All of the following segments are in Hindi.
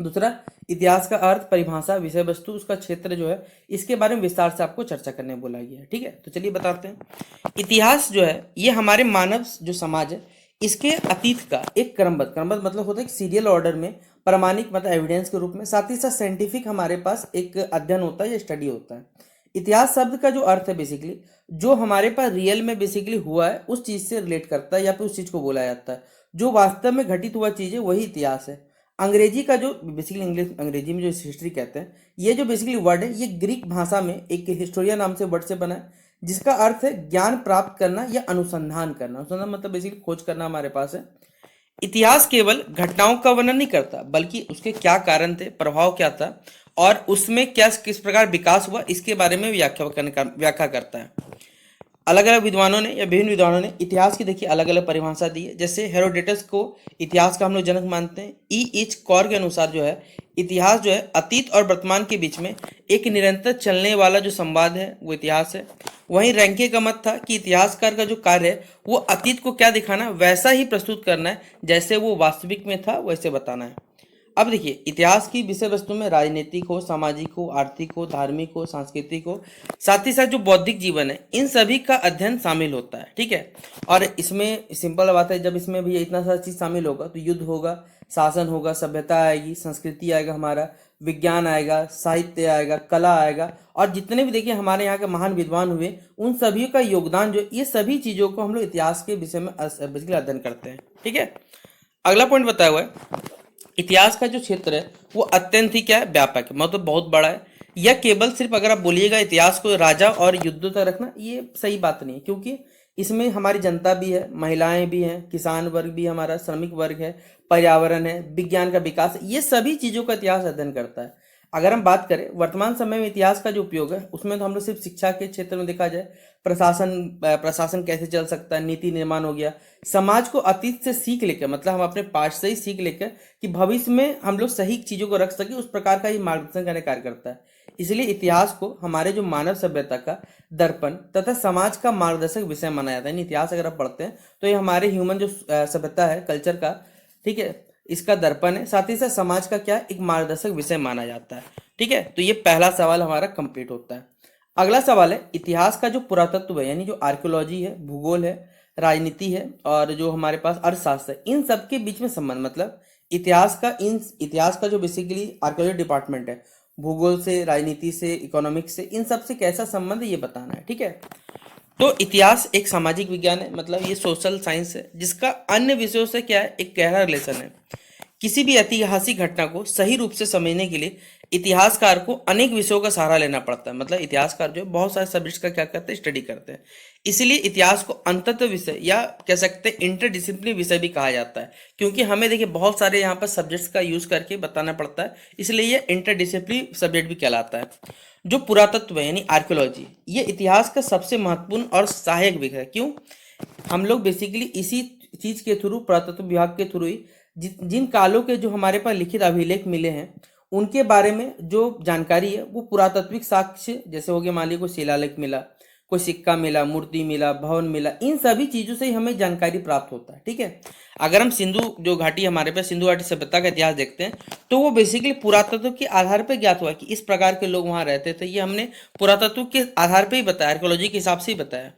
दूसरा, इतिहास का अर्थ, परिभाषा, विषय वस्तु, उसका क्षेत्र जो है, इसके बारे में विस्तार से आपको चर्चा करने बोला गया है। ठीक है, तो चलिए बताते हैं। इतिहास जो है ये हमारे मानव जो समाज है इसके अतीत का एक क्रमबद्ध मतलब होता है कि सीरियल ऑर्डर में, प्रामाणिक मतलब एविडेंस के रूप में, साथ ही साथ साइंटिफिक हमारे पास एक अध्ययन होता है या स्टडी होता है। इतिहास शब्द का जो अर्थ है बेसिकली जो हमारे पास रियल में बेसिकली हुआ है उस चीज से रिलेट करता है या फिर उस चीज को बोला जाता है। जो वास्तव में घटित हुआ चीज है वही इतिहास है। अंग्रेजी का जो बेसिकली अंग्रेजी में जो हिस्ट्री कहते हैं, ये जो बेसिकली वर्ड है ये ग्रीक भाषा में एक हिस्टोरिया नाम से वर्ड से बना है, जिसका अर्थ है ज्ञान प्राप्त करना या अनुसंधान करना। अनुसंधान मतलब बेसिकली खोज करना हमारे पास है। इतिहास केवल घटनाओं का वर्णन नहीं करता बल्कि उसके क्या कारण थे, प्रभाव क्या था और उसमें क्या किस प्रकार विकास हुआ इसके बारे में व्याख्या करता है। अलग अलग विद्वानों ने या विभिन्न विद्वानों ने इतिहास की देखिए अलग अलग परिभाषा दी है। जैसे हेरोडेटस को इतिहास का हम लोग जनक मानते हैं। ई एच कॉर के अनुसार जो है इतिहास जो है अतीत और वर्तमान के बीच में एक निरंतर चलने वाला जो संवाद है वो इतिहास है। वहीं रैंके का मत था कि इतिहासकार का जो कार्य है वो अतीत को क्या दिखाना वैसा ही प्रस्तुत करना है, जैसे वो वास्तविक में था वैसे बताना है। अब देखिए इतिहास की विषय वस्तु में राजनीतिक हो, सामाजिक हो, आर्थिक हो, धार्मिक हो, सांस्कृतिक हो, साथ ही साथ जो बौद्धिक जीवन है इन सभी का अध्ययन शामिल होता है। ठीक है, और इसमें सिंपल बात है, जब इसमें भी इतना सारा चीज शामिल होगा तो युद्ध होगा, शासन होगा, सभ्यता आएगी, संस्कृति आएगा, हमारा विज्ञान आएगा, साहित्य आएगा, कला आएगा, और जितने भी देखिए हमारे यहाँ के महान विद्वान हुए उन सभी का योगदान जो ये सभी चीजों को हम लोग इतिहास के विषय में बेसिकली अध्ययन करते हैं। ठीक है, अगला पॉइंट बताया हुआ है इतिहास का जो क्षेत्र है वो अत्यंत ही क्या है, व्यापक है, मतलब बहुत बड़ा है। यह केवल सिर्फ अगर आप बोलिएगा इतिहास को राजा और युद्धों तक रखना, ये सही बात नहीं है, क्योंकि इसमें हमारी जनता भी है, महिलाएं भी हैं, किसान वर्ग भी हमारा, श्रमिक वर्ग है, पर्यावरण है, विज्ञान का विकास, ये सभी चीजों का इतिहास अध्ययन करता है। अगर हम बात करें वर्तमान समय में इतिहास का जो उपयोग है उसमें तो हम लोग सिर्फ शिक्षा के क्षेत्र में देखा जाए, प्रशासन कैसे चल सकता है, नीति निर्माण हो गया, समाज को अतीत से सीख लेकर, मतलब हम अपने पास्ट से ही सीख लेकर कि भविष्य में हम लोग सही चीजों को रख सके, उस प्रकार का ही मार्गदर्शन करने कार्य करता है। इसलिए इतिहास को हमारे जो मानव सभ्यता का दर्पण तथा समाज का मार्गदर्शक विषय माना जाता है। इतिहास अगर आप पढ़ते हैं तो ये हमारे ह्यूमन जो सभ्यता है, कल्चर का, ठीक है, इसका दर्पण है, साथ ही साथ समाज का क्या एक मार्गदर्शक विषय माना जाता है। ठीक है, तो ये पहला सवाल हमारा कंप्लीट होता है। अगला सवाल है इतिहास का जो पुरातत्व है, यानी जो आर्कियोलॉजी है, भूगोल है, राजनीति है और जो हमारे पास अर्थशास्त्र है, इन सब के बीच में संबंध, मतलब इतिहास का जो बेसिकली आर्कियोलॉजी डिपार्टमेंट है, भूगोल से, राजनीति से, इकोनॉमिक्स से, इन सब से कैसा संबंध है ये बताना है। ठीक है, तो इतिहास एक सामाजिक विज्ञान है, मतलब ये सोशल साइंस है जिसका अन्य विषयों से क्या है एक गहरा रिलेशन है। किसी भी ऐतिहासिक घटना को सही रूप से समझने के लिए इतिहासकार को अनेक विषयों का सहारा लेना पड़ता है। मतलब इतिहासकार जो है बहुत सारे सब्जेक्ट्स का क्या करते हैं, स्टडी करते हैं। इसीलिए इतिहास को अंतत्व विषय या कह सकते हैं इंटरडिसिप्लिनरी विषय भी कहा जाता है, क्योंकि हमें देखिए बहुत सारे यहाँ पर सब्जेक्ट्स का यूज करके बताना पड़ता है, इसलिए ये इंटरडिसिप्लिनरी सब्जेक्ट भी कहलाता है। जो पुरातत्व है यानी आर्कियोलॉजी, ये इतिहास का सबसे महत्वपूर्ण और सहायक विषय है। क्यों? हम लोग बेसिकली इसी चीज के थ्रू, पुरातत्व विभाग के थ्रू ही जिन कालों के जो हमारे पास लिखित अभिलेख मिले हैं उनके बारे में जो जानकारी है वो पुरातात्विक साक्ष्य, जैसे हो गया मान लीजिए कोई शिलालेख मिला, कोई सिक्का मिला, मूर्ति मिला, भवन मिला, इन सभी चीजों से ही हमें जानकारी प्राप्त होता है। ठीक है, अगर हम सिंधु जो घाटी हमारे पास सिंधु घाटी सभ्यता का इतिहास देखते हैं तो वो बेसिकली पुरातत्व के आधार पर ज्ञात हुआ कि इस प्रकार के लोग वहां रहते थे। ये हमने पुरातत्व के आधार पर ही बताया, आर्कियोलॉजी के हिसाब से ही बताया।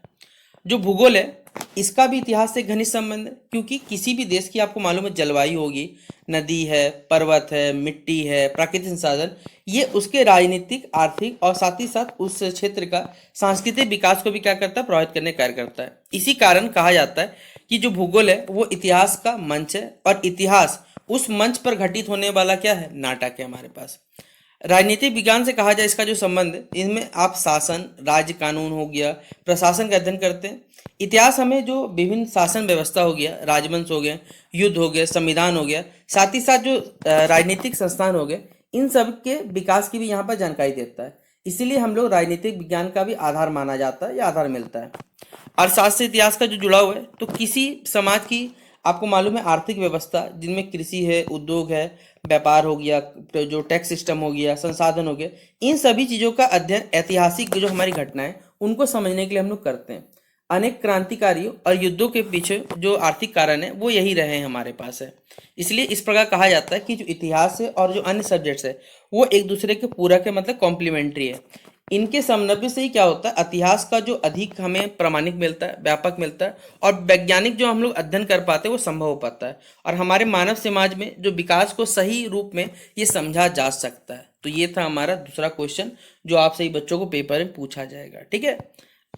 जो भूगोल है इसका भी इतिहास से घनिष्ठ संबंध है, क्योंकि किसी भी देश की आपको मालूम है जलवायु होगी, नदी है, पर्वत है, मिट्टी है, प्राकृतिक संसाधन, ये उसके राजनीतिक, आर्थिक और साथ ही साथ उस क्षेत्र का सांस्कृतिक विकास को भी क्या करता है, प्रभावित करने का कार्य करता है। इसी कारण कहा जाता है कि जो भूगोल है वो इतिहास का मंच है और इतिहास उस मंच पर घटित होने वाला क्या है, नाटक है हमारे पास। राजनीतिक विज्ञान से कहा जाए इसका जो संबंध है, इनमें आप शासन, राज्य कानून हो गया, प्रशासन का अध्ययन करते हैं। इतिहास हमें जो विभिन्न शासन व्यवस्था हो गया, राजवंश हो गया, युद्ध हो गया, संविधान हो गया, साथ ही साथ जो राजनीतिक संस्थान हो गए, इन सब के विकास की भी यहाँ पर जानकारी देता है। इसीलिए हम लोग राजनीतिक विज्ञान का भी आधार माना जाता है या आधार मिलता है। अर्थशास्त्र से इतिहास का जो जुड़ाव है, तो किसी समाज की आपको मालूम है आर्थिक व्यवस्था जिनमें कृषि है, उद्योग है, व्यापार हो गया, तो जो टैक्स सिस्टम हो गया, संसाधन हो गया, इन सभी चीज़ों का अध्ययन ऐतिहासिक जो हमारी घटनाएं उनको समझने के लिए हम लोग करते हैं। अनेक क्रांतिकारियों और युद्धों के पीछे जो आर्थिक कारण है वो यही रहे हैं हमारे पास है। इसलिए इस प्रकार कहा जाता है कि जो इतिहास है और जो अन्य सब्जेक्ट्स है वो एक दूसरे के पूरक है, मतलब कॉम्प्लीमेंट्री है। इनके समन्वय से ही क्या होता है, इतिहास का जो अधिक हमें प्रामाणिक मिलता है, व्यापक मिलता है, और वैज्ञानिक जो हम लोग अध्ययन कर पाते हैं वो संभव हो पाता है, और हमारे मानव समाज में जो विकास को सही रूप में ये समझा जा सकता है। तो ये था हमारा दूसरा क्वेश्चन जो आपसे ही बच्चों को पेपर में पूछा जाएगा। ठीक है,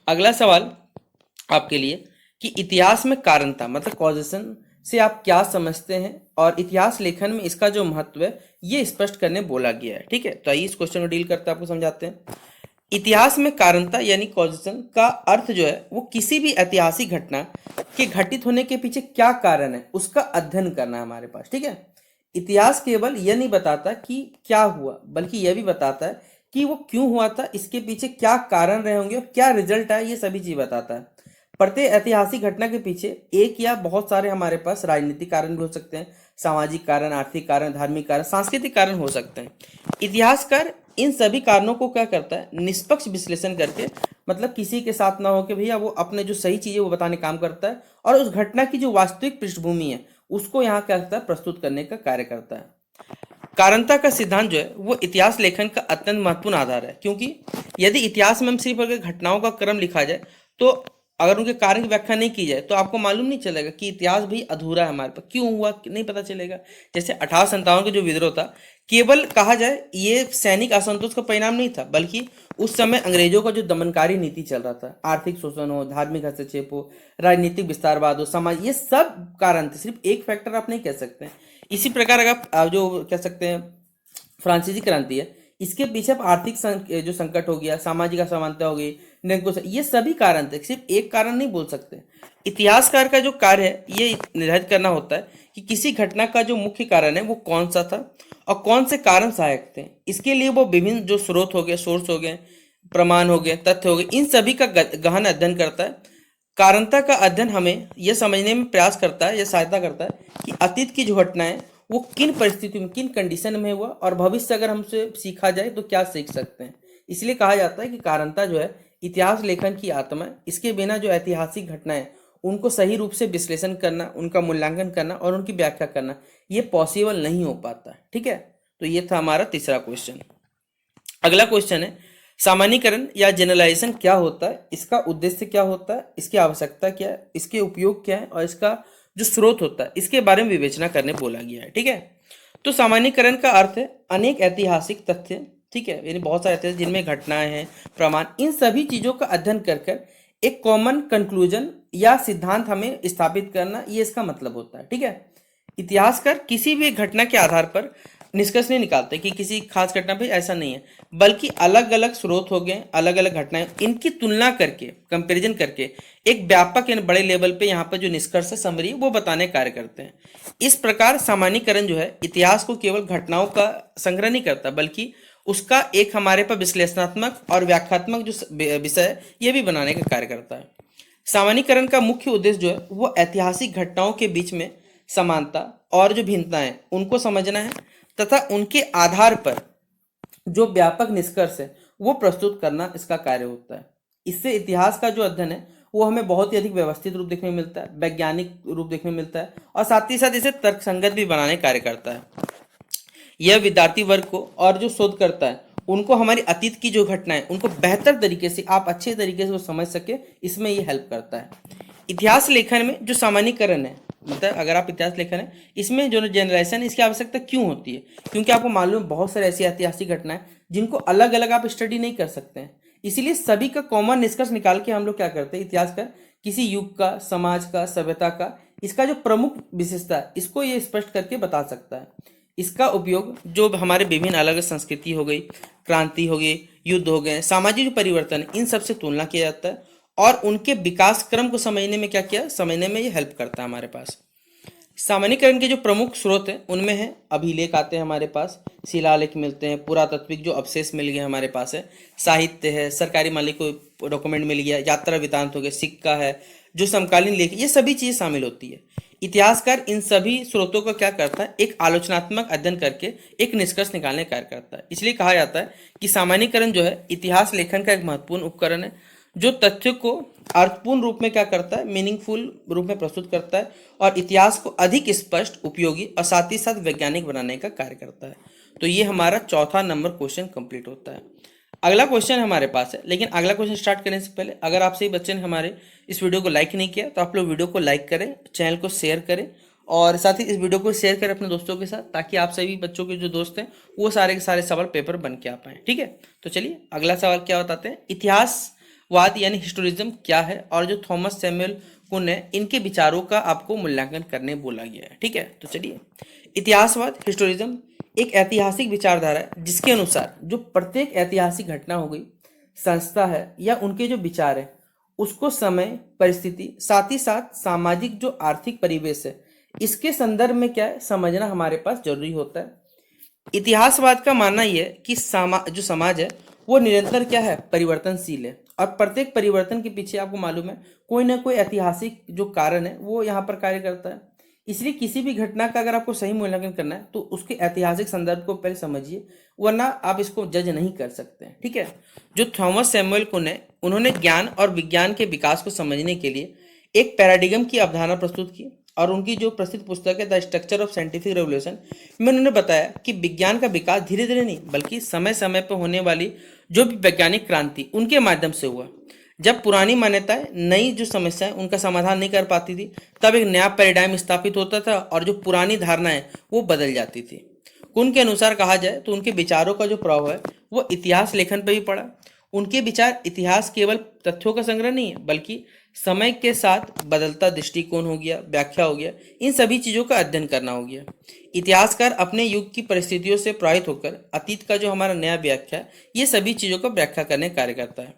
अगला सवाल आपके लिए कि इतिहास में कारणता मतलब कॉजेशन से आप क्या समझते हैं, और इतिहास लेखन में इसका जो महत्व है ये स्पष्ट करने बोला गया है। ठीक है, तो आइए इस क्वेश्चन को डील करते आपको समझाते हैं। इतिहास में कारणता यानी कॉजेशन का अर्थ जो है वो किसी भी ऐतिहासिक घटना के घटित होने के पीछे क्या कारण है उसका अध्ययन करना है हमारे पास। ठीक है, इतिहास केवल यह नहीं बताता कि क्या हुआ, बल्कि यह भी बताता है कि वो क्यों हुआ था, इसके पीछे क्या कारण रहे होंगे और क्या रिजल्ट है, ये सभी चीज बताता है। प्रत्येक ऐतिहासिक घटना के पीछे एक या बहुत सारे हमारे पास राजनीतिक कारण भी हो सकते हैं, सामाजिक कारण, आर्थिक कारण, धार्मिक कारण, सांस्कृतिक कारण हो सकते हैं। इतिहासकार इन सभी कारणों को क्या करता है, निष्पक्ष विश्लेषण करके, मतलब किसी के साथ ना हो कि भैया वो अपने जो सही चीजें वो बताने काम करता है, और उस घटना की जो वास्तविक पृष्ठभूमि है उसको यहाँ क्या करता है, प्रस्तुत करने का कार्य करता है। कारणता का सिद्धांत जो है वो इतिहास लेखन का अत्यंत महत्वपूर्ण आधार है, क्योंकि यदि इतिहास में हम सिर्फ अगर घटनाओं का क्रम लिखा जाए तो अगर उनके कारण की व्याख्या नहीं की जाए तो आपको मालूम नहीं चलेगा कि इतिहास भी अधूरा है, हमारे पास क्यों हुआ नहीं पता चलेगा। जैसे 1857 का जो विद्रोह था, केवल कहा जाए ये सैनिक असंतोष का परिणाम नहीं था, बल्कि उस समय अंग्रेजों का जो दमनकारी नीति चल रहा था, आर्थिक शोषण हो, धार्मिक हस्तक्षेप हो, राजनीतिक विस्तारवाद हो, समाज, ये सब कारण थे, सिर्फ एक फैक्टर आप नहीं कह सकते। इसी प्रकार अगर आप जो कह सकते हैं फ्रांसीसी क्रांति है, इसके पीछे अब आर्थिक जो संकट हो गया, सामाजिक असमानता हो गई, निरंकुश, ये सभी कारण थे, सिर्फ एक कारण नहीं बोल सकते। इतिहासकार का जो कार्य है ये निर्धारित करना होता है कि किसी घटना का जो मुख्य कारण है वो कौन सा था और कौन से कारण सहायक थे। इसके लिए वो विभिन्न जो स्रोत हो गए, सोर्स हो गए, प्रमाण हो गए, तथ्य हो गए, इन सभी का गहन अध्ययन करता है। कारणता का अध्ययन हमें यह समझने में प्रयास करता है या सहायता करता है कि अतीत की जो घटनाएं वो किन परिस्थितियों में, किन कंडीशन में हुआ, और भविष्य अगर हमसे सीखा जाए तो क्या सीख सकते हैं। इसलिए कहा जाता है कि कारणता जो है इतिहास लेखन की आत्मा है। इसके बिना जो ऐतिहासिक घटनाएं उनको सही रूप से विश्लेषण करना, उनका मूल्यांकन करना और उनकी व्याख्या करना ये पॉसिबल नहीं हो पाता। ठीक है, तो ये था हमारा तीसरा क्वेश्चन। अगला क्वेश्चन है सामान्यीकरण या जनरलाइजेशन क्या होता है, इसका उद्देश्य क्या होता है, इसकी आवश्यकता क्या है, इसके उपयोग क्या है, और इसका जो स्रोत होता है इसके बारे में विवेचना करने बोला गया है। ठीक है, तो सामान्यीकरण का अर्थ है अनेक ऐतिहासिक तथ्य, ठीक है, यानी बहुत सारे ऐतिहासिक जिनमें घटनाएं हैं, प्रमाण, इन सभी चीजों का अध्ययन कर कर एक कॉमन कंक्लूजन या सिद्धांत हमें स्थापित करना, ये इसका मतलब होता है। ठीक है, इतिहासकार किसी भी घटना के आधार पर निष्कर्ष नहीं निकालते कि किसी खास घटना पे ऐसा नहीं है, बल्कि अलग अलग स्रोत हो गए, अलग अलग घटनाएं, इनकी तुलना करके, कंपैरिजन करके एक व्यापक या बड़े लेवल पे यहाँ पर जो निष्कर्ष है, समरी, वो बताने कार्य करते हैं। इस प्रकार सामान्यीकरण जो है इतिहास को केवल घटनाओं का संग्रह नहीं करता, बल्कि उसका एक हमारे पर विश्लेषणात्मक और व्याख्यात्मक जो विषय है ये भी बनाने का कार्य करता है। सामान्यीकरण का मुख्य उद्देश्य जो है वो ऐतिहासिक घटनाओं के बीच में समानता और जो भिन्नताएं उनको समझना है, तथा उनके आधार पर जो व्यापक निष्कर्ष है वो प्रस्तुत करना इसका कार्य होता है। इससे इतिहास का जो अध्ययन है वो हमें बहुत ही अधिक व्यवस्थित रूप देखने में मिलता है, वैज्ञानिक रूप देखने में मिलता है, और साथ ही साथ इसे तर्कसंगत भी बनाने कार्य करता है। यह विद्यार्थी वर्ग को और जो शोध करता है उनको हमारी अतीत की जो घटनाएं उनको बेहतर तरीके से, आप अच्छे तरीके से वो समझ सके, इसमें ये हेल्प करता है। इतिहास लेखन में जो सामान्यीकरण है, मतलब अगर आप इतिहास लेखन है इसमें जो जनरलाइजेशन इसकी आवश्यकता क्यों होती है, क्योंकि आपको मालूम है बहुत सारी ऐसी ऐतिहासिक घटनाएं जिनको अलग अलग आप स्टडी नहीं कर सकते हैं। इसीलिए सभी का कॉमन निष्कर्ष निकाल के हम लोग क्या करते हैं, इतिहास का किसी युग का, समाज का, सभ्यता का, इसका जो प्रमुख विशेषता है इसको ये स्पष्ट करके बता सकता है। इसका उपयोग जो हमारे विभिन्न अलग संस्कृति हो गई, क्रांति हो गई, युद्ध हो गए, सामाजिक परिवर्तन, इन सब से तुलना किया जाता है, और उनके विकास क्रम को समझने में क्या किया, समझने में ये हेल्प करता है हमारे पास। सामान्यीकरण के जो प्रमुख स्रोत हैं उनमें है अभिलेख आते हैं हमारे पास, शिलालेख मिलते हैं, पुरातात्विक जो अवशेष मिल गए हमारे पास है, साहित्य है, सरकारी मालिक को डॉक्यूमेंट मिल गया, यात्रा वृत्तांत हो गया, सिक्का है, जो समकालीन लेख, ये सभी चीज़ शामिल होती है। इतिहासकार इन सभी स्रोतों का क्या करता है, एक आलोचनात्मक अध्ययन करके एक निष्कर्ष निकालने का कार्य करता है। इसलिए कहा जाता है कि सामान्यीकरण जो है इतिहास लेखन का एक महत्वपूर्ण उपकरण है, जो तथ्य को अर्थपूर्ण रूप में क्या करता है, मीनिंगफुल रूप में प्रस्तुत करता है और इतिहास को अधिक स्पष्ट, उपयोगी और साथ ही साथ वैज्ञानिक बनाने का कार्य करता है। तो ये हमारा चौथा नंबर क्वेश्चन कंप्लीट होता है। अगला क्वेश्चन हमारे पास है, लेकिन अगला क्वेश्चन स्टार्ट करने से पहले अगर आप सही बच्चे ने हमारे इस वीडियो को लाइक नहीं किया तो आप लोग वीडियो को लाइक करें, चैनल को शेयर करें और साथ ही इस वीडियो को शेयर करें अपने दोस्तों के साथ, ताकि आप सभी बच्चों के जो दोस्त हैं वो सारे के सारे सवाल पेपर बन के आ पाए। ठीक है, तो चलिए अगला सवाल क्या बताते हैं। इतिहासवाद यानी हिस्टोरिज्म क्या है और जो थॉमस सैमुअल कुन है इनके विचारों का आपको मूल्यांकन करने बोला गया है। ठीक है, तो चलिए इतिहासवाद हिस्टोरिज्म एक ऐतिहासिक विचारधारा है जिसके अनुसार जो प्रत्येक ऐतिहासिक घटना हो गई, संस्था है या उनके जो विचार है उसको समय, परिस्थिति, साथ ही साथ सामाजिक जो आर्थिक परिवेश है इसके संदर्भ में क्या है समझना हमारे पास जरूरी होता है। इतिहासवाद का मानना यह है कि जो समाज है वो निरंतर क्या है, परिवर्तनशील है और प्रत्येक परिवर्तन के पीछे आपको मालूम है कोई ना कोई ऐतिहासिक जो कारण है वो यहाँ पर कार्य करता है। इसलिए किसी भी घटना का अगर आपको सही मूल्यांकन करना है तो उसके ऐतिहासिक संदर्भ को पहले समझिए, वरना आप इसको जज नहीं कर सकते हैं। ठीक है, जो थॉमस सैमुअल कुन है उन्होंने ज्ञान और विज्ञान के विकास को समझने के लिए एक पैराडिगम की अवधारणा प्रस्तुत की और उनकी जो प्रसिद्ध पुस्तक है the structure of scientific revolution में उन्होंने बताया कि विज्ञान का विकास धीरे धीरे नहीं बल्कि समय समय पर होने वाली जो भी वैज्ञानिक क्रांति उनके माध्यम से हुआ। जब पुरानी मान्यताएं नई जो समस्याएं उनका समाधान नहीं कर पाती थी तब एक नया पैराडाइम स्थापित होता था और जो पुरानी धारणाएं वो बदल जाती थी। कुन के अनुसार कहा जाए तो उनके विचारों का जो प्रभाव है वो इतिहास लेखन पर भी पड़ा। उनके विचार इतिहास केवल तथ्यों का संग्रह नहीं है बल्कि समय के साथ बदलता दृष्टिकोण हो गया, व्याख्या हो गया, इन सभी चीज़ों का अध्ययन करना हो गया। इतिहासकार अपने युग की परिस्थितियों से प्रभावित होकर अतीत का जो हमारा नया व्याख्या ये सभी चीज़ों का व्याख्या करने का कार्य करता है।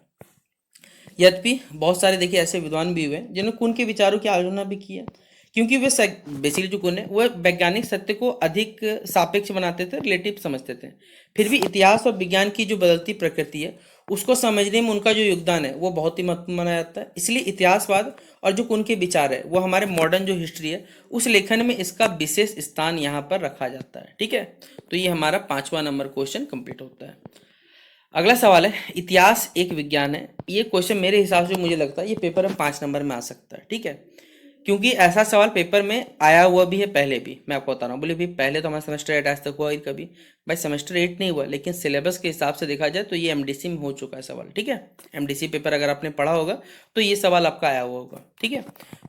यद्यपि बहुत सारे देखिए ऐसे विद्वान भी हुए जिन्होंने कुन के विचारों की आलोचना भी की है, क्योंकि वे बेसिकली जो कुन है वह वैज्ञानिक सत्य को अधिक सापेक्ष बनाते थे, रिलेटिव समझते थे। फिर भी इतिहास और विज्ञान की जो बदलती प्रकृति है उसको समझने में उनका जो योगदान है वो बहुत ही महत्वपूर्ण माना जाता है। इसलिए इतिहासवाद और जो कुन के विचार है वो हमारे मॉडर्न जो हिस्ट्री है उस लेखन में इसका विशेष स्थान यहाँ पर रखा जाता है। ठीक है, तो ये हमारा 5वां नंबर क्वेश्चन कंप्लीट होता है। अगला सवाल है, इतिहास एक विज्ञान है। ये क्वेश्चन मेरे हिसाब से मुझे लगता है ये पेपर में 5 नंबर में आ सकता है। ठीक है, क्योंकि ऐसा सवाल पेपर में आया हुआ भी है पहले भी। मैं आपको बता रहा हूँ, बोले भाई पहले तो हमारा सेमेस्टर 8 आज तक हुआ ही कभी, भाई सेमेस्टर 8 नहीं हुआ, लेकिन सिलेबस के हिसाब से देखा जाए तो ये एमडीसी में हो चुका है सवाल। ठीक है, एमडीसी पेपर अगर आपने पढ़ा होगा तो ये सवाल आपका आया हुआ होगा। ठीक है,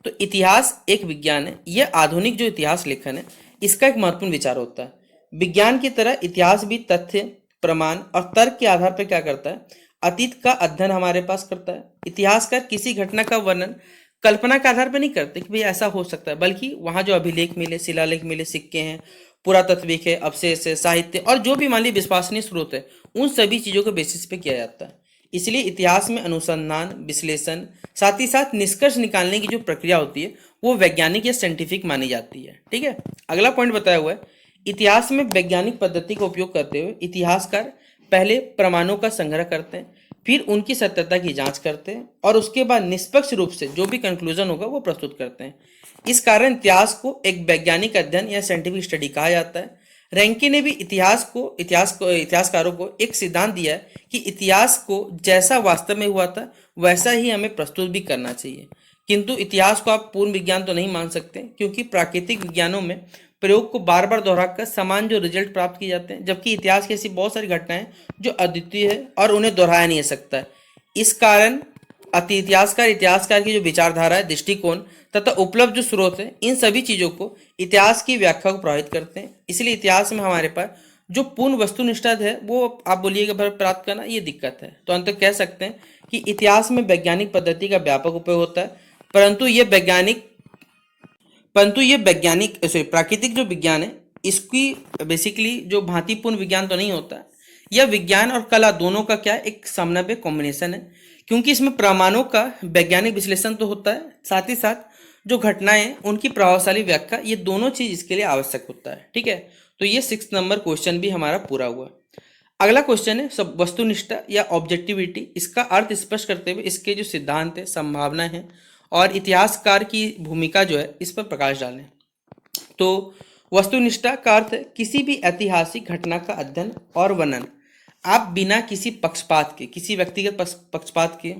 तो इतिहास एक विज्ञान है। यह आधुनिक जो इतिहास लेखन है इसका एक महत्वपूर्ण विचार होता है। विज्ञान की तरह इतिहास भी तथ्य, प्रमाण और तर्क के आधार पर क्या करता है, अतीत का अध्ययन हमारे पास करता है। इतिहासकार किसी घटना का वर्णन कल्पना के आधार पर नहीं करते कि भाई ऐसा हो सकता है, बल्कि वहाँ जो अभिलेख मिले, शिलालेख मिले, सिक्के हैं, पुरातत्विक है, अवशेष है, साहित्य और जो भी मान लीजिए विश्वसनीय स्रोत है उन सभी चीज़ों के बेसिस पे किया जाता है। इसलिए इतिहास में अनुसंधान, विश्लेषण, साथ ही साथ निष्कर्ष निकालने की जो प्रक्रिया होती है वो वैज्ञानिक या साइंटिफिक मानी जाती है। ठीक है, अगला पॉइंट बताया हुआ है, इतिहास में वैज्ञानिक पद्धति का उपयोग करते हुए इतिहासकार पहले प्रमाणों का संग्रह करते हैं, फिर उनकी सत्यता की जांच करते हैं और उसके बाद निष्पक्ष रूप से जो भी कंक्लूजन होगा वो प्रस्तुत करते हैं। इस कारण इतिहास को एक वैज्ञानिक अध्ययन या साइंटिफिक स्टडी कहा जाता है। रैंकी ने भी इतिहासकारों को एक सिद्धांत दिया है कि इतिहास को जैसा वास्तव में हुआ था वैसा ही हमें प्रस्तुत भी करना चाहिए। किंतु इतिहास को आप पूर्ण विज्ञान तो नहीं मान सकते, क्योंकि प्राकृतिक विज्ञानों में प्रयोग को बार बार दोहराकर समान जो रिजल्ट प्राप्त किए जाते हैं, जबकि इतिहास की ऐसी बहुत सारी घटनाएं जो अद्वितीय है और उन्हें दोहराया नहीं जा सकता है। इस कारण इतिहासकार की जो विचारधारा है, दृष्टिकोण तथा उपलब्ध जो स्रोत है, इन सभी चीज़ों को इतिहास की व्याख्या को प्रभावित करते हैं। इसलिए इतिहास में हमारे पास जो पूर्ण वस्तुनिष्ठा है वो आप बोलिएगा प्राप्त करना ये दिक्कत है। तो अंत कह सकते हैं कि इतिहास में वैज्ञानिक पद्धति का व्यापक उपयोग होता है, परंतु ये प्राकृतिक जो विज्ञान है इसकी बेसिकली जो भांतिपूर्ण विज्ञान तो नहीं होता है। यह विज्ञान और कला दोनों का क्या है, एक समन्वय कॉम्बिनेशन है, क्योंकि इसमें प्रमाणों का वैज्ञानिक विश्लेषण तो होता है, साथ ही साथ जो घटनाएं उनकी प्रभावशाली व्याख्या, ये दोनों चीज इसके लिए आवश्यक होता है। ठीक है, तो ये 6 नंबर क्वेश्चन भी हमारा पूरा हुआ। अगला क्वेश्चन है सब वस्तुनिष्ठा या ऑब्जेक्टिविटी। इसका अर्थ स्पष्ट करते हुए इसके जो सिद्धांत है, संभावना है और इतिहासकार की भूमिका जो है इस पर प्रकाश डालें। तो वस्तुनिष्ठा का अर्थ है किसी भी ऐतिहासिक घटना का अध्ययन और वर्णन आप बिना किसी पक्षपात के, किसी व्यक्तिगत पक्षपात के